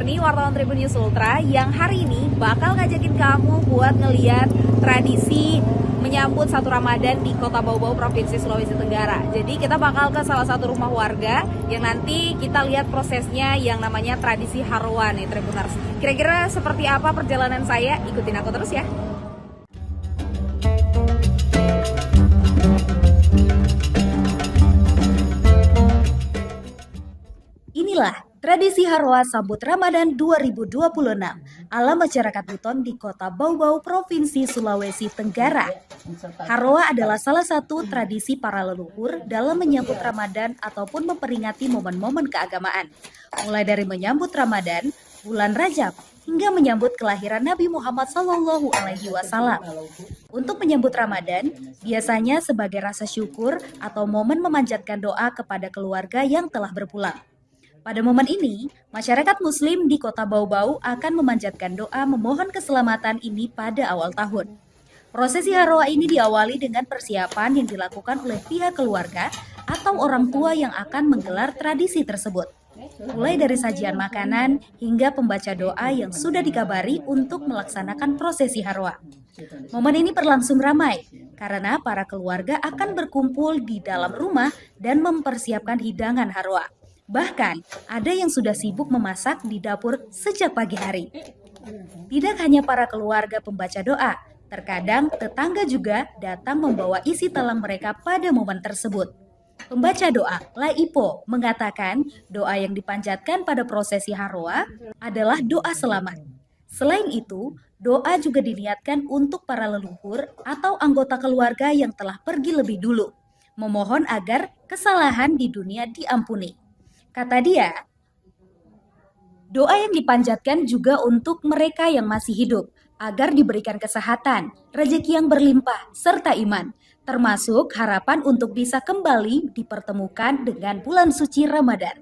Sudarni, wartawan Tribun News Ultra, yang hari ini bakal ngajakin kamu buat ngeliat tradisi menyambut satu Ramadan di Kota Bau-Bau, Provinsi Sulawesi Tenggara. Jadi kita bakal ke salah satu rumah warga yang nanti kita lihat prosesnya yang namanya tradisi Harwa nih Tribuners. Kira-kira seperti apa perjalanan saya? Ikutin aku terus ya. Inilah tradisi Harwa sambut Ramadan 2026 ala masyarakat Buton di Kota Bau-Bau, Provinsi Sulawesi Tenggara. Harwa adalah salah satu tradisi para leluhur dalam menyambut Ramadan ataupun memperingati momen-momen keagamaan. Mulai dari menyambut Ramadan, bulan Rajab, hingga menyambut kelahiran Nabi Muhammad SAW. Untuk menyambut Ramadan, biasanya sebagai rasa syukur atau momen memanjatkan doa kepada keluarga yang telah berpulang. Pada momen ini, masyarakat Muslim di Kota Bau-Bau akan memanjatkan doa memohon keselamatan ini pada awal tahun. Prosesi Harwa ini diawali dengan persiapan yang dilakukan oleh pihak keluarga atau orang tua yang akan menggelar tradisi tersebut. Mulai dari sajian makanan hingga pembaca doa yang sudah dikabari untuk melaksanakan prosesi Harwa. Momen ini berlangsung ramai karena para keluarga akan berkumpul di dalam rumah dan mempersiapkan hidangan Harwa. Bahkan, ada yang sudah sibuk memasak di dapur sejak pagi hari. Tidak hanya para keluarga pembaca doa, terkadang tetangga juga datang membawa isi talang mereka pada momen tersebut. Pembaca doa, Laipo, mengatakan doa yang dipanjatkan pada prosesi Harwa adalah doa selamat. Selain itu, doa juga diniatkan untuk para leluhur atau anggota keluarga yang telah pergi lebih dulu, memohon agar kesalahan di dunia diampuni. Kata dia, doa yang dipanjatkan juga untuk mereka yang masih hidup, agar diberikan kesehatan, rezeki yang berlimpah, serta iman, termasuk harapan untuk bisa kembali dipertemukan dengan bulan suci Ramadan.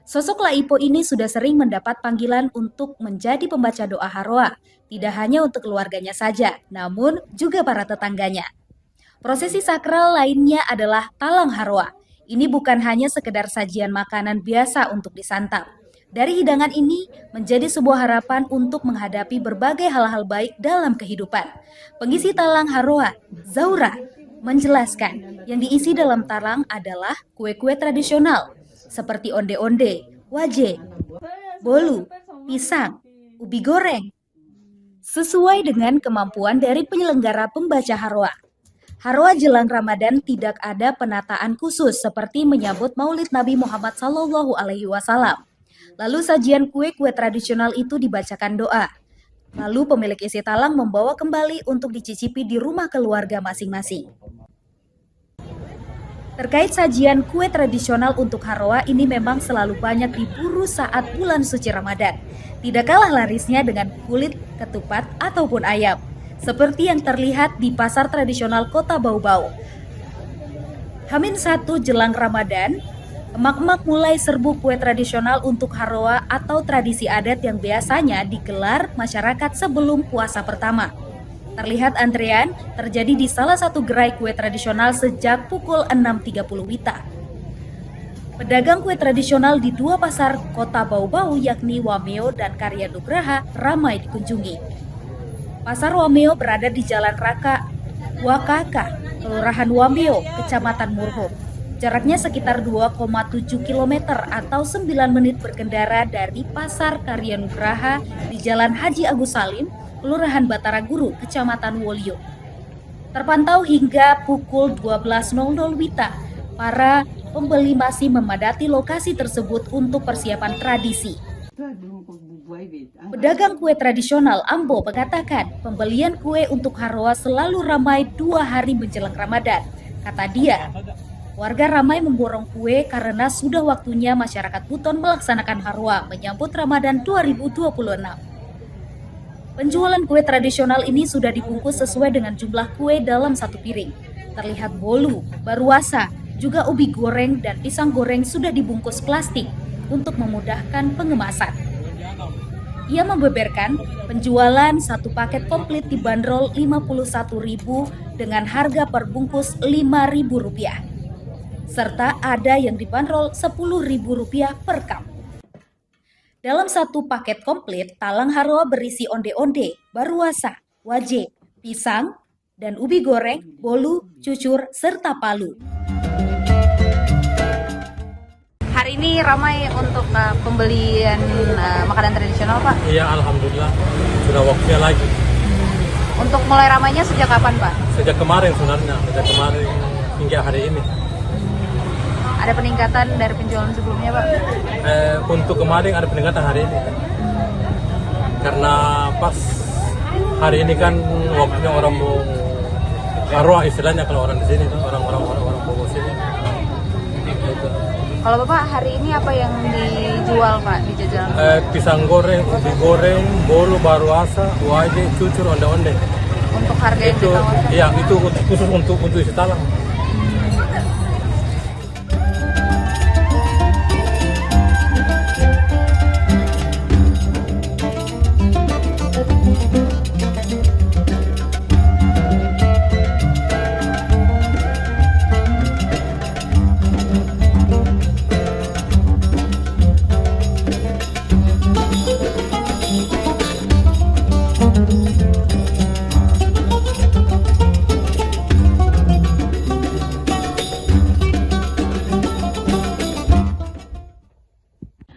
Sosok Laipo ini sudah sering mendapat panggilan untuk menjadi pembaca doa Harwa, tidak hanya untuk keluarganya saja, namun juga para tetangganya. Prosesi sakral lainnya adalah talang Harwa. Ini bukan hanya sekedar sajian makanan biasa untuk disantap. Dari hidangan ini menjadi sebuah harapan untuk menghadapi berbagai hal-hal baik dalam kehidupan. Pengisi talang Harwa, Zaura, menjelaskan yang diisi dalam talang adalah kue-kue tradisional seperti onde-onde, waje, bolu, pisang, ubi goreng. Sesuai dengan kemampuan dari penyelenggara pembaca Harwa. Harwa jelang Ramadan tidak ada penataan khusus seperti menyambut Maulid Nabi Muhammad SAW. Lalu sajian kue-kue tradisional itu dibacakan doa. Lalu pemilik isi talang membawa kembali untuk dicicipi di rumah keluarga masing-masing. Terkait sajian kue tradisional untuk Harwa ini memang selalu banyak diburu saat bulan suci Ramadan. Tidak kalah larisnya dengan kulit, ketupat, ataupun ayam. Seperti yang terlihat di pasar tradisional Kota Bau-Bau. H-1 jelang Ramadan, emak-emak mulai serbu kue tradisional untuk Harwa atau tradisi adat yang biasanya digelar masyarakat sebelum puasa pertama. Terlihat antrean terjadi di salah satu gerai kue tradisional sejak pukul 6.30 WITA. Pedagang kue tradisional di dua pasar Kota Bau-Bau yakni Wameo dan Karya Nugraha ramai dikunjungi. Pasar Wameo berada di Jalan Raka Wakaka, Kelurahan Wameo, Kecamatan Murhum. Jaraknya sekitar 2,7 km atau 9 menit berkendara dari Pasar Karya Nugraha di Jalan Haji Agus Salim, Kelurahan Batara Guru, Kecamatan Wolio. Terpantau hingga pukul 12.00 WITA, para pembeli masih memadati lokasi tersebut untuk persiapan tradisi. Pedagang kue tradisional Ambo mengatakan pembelian kue untuk Harwa selalu ramai 2 hari menjelang Ramadan. Kata dia, warga ramai memborong kue karena sudah waktunya masyarakat Buton melaksanakan Harwa menyambut Ramadan 2026. Penjualan kue tradisional ini sudah dibungkus sesuai dengan jumlah kue dalam satu piring. Terlihat bolu, baruasa, juga ubi goreng dan pisang goreng sudah dibungkus plastik untuk memudahkan pengemasan. Ia membeberkan penjualan satu paket komplit dibanderol Rp51.000 dengan harga per bungkus Rp5.000. Serta ada yang dibanderol Rp10.000 per cup. Dalam satu paket komplit, talang Haroa berisi onde-onde, baruasa, waje, pisang, dan ubi goreng, bolu, cucur, serta palu. Hari ini ramai untuk pembelian makanan tradisional, Pak? Iya, alhamdulillah. Sudah waktunya lagi. Untuk mulai ramainya sejak kapan, Pak? Sejak kemarin sebenarnya, sejak kemarin hingga hari ini. Ada peningkatan dari penjualan sebelumnya, Pak? Untuk kemarin ada peningkatan hari ini. Karena pas hari ini kan waktunya orang mau Haroa istilahnya kalau orang di sini, orang Bogor sini. Gitu. Kalau Bapak hari ini apa yang dijual, Pak, di jajanan? Pisang goreng, ubi goreng, bolu, baruasa, waje, cucur, onde-onde. Untuk harga yang Itu, ditawarkan? iya, itu khusus untuk isi talang.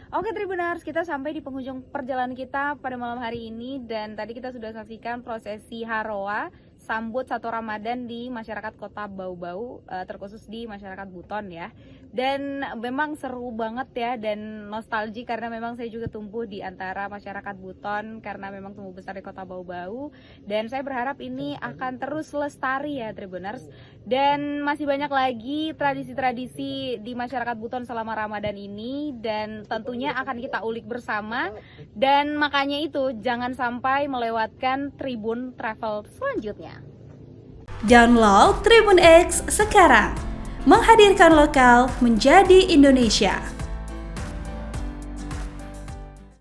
Oke Tribuners, kita sampai di penghujung perjalanan kita pada malam hari ini. Dan tadi kita sudah saksikan prosesi Haroa sambut 1 Ramadan di masyarakat Kota Bau-Bau, terkhusus di masyarakat Buton ya. Dan memang seru banget ya, dan nostalgia karena memang saya juga tumbuh di antara masyarakat Buton karena memang tumbuh besar di Kota Bau-Bau. Dan saya berharap ini akan terus lestari ya Tribuners. Dan masih banyak lagi tradisi-tradisi di masyarakat Buton selama Ramadan ini, dan tentunya akan kita ulik bersama. Dan makanya itu jangan sampai melewatkan Tribun Travel selanjutnya. Download Tribun X sekarang, menghadirkan lokal menjadi Indonesia.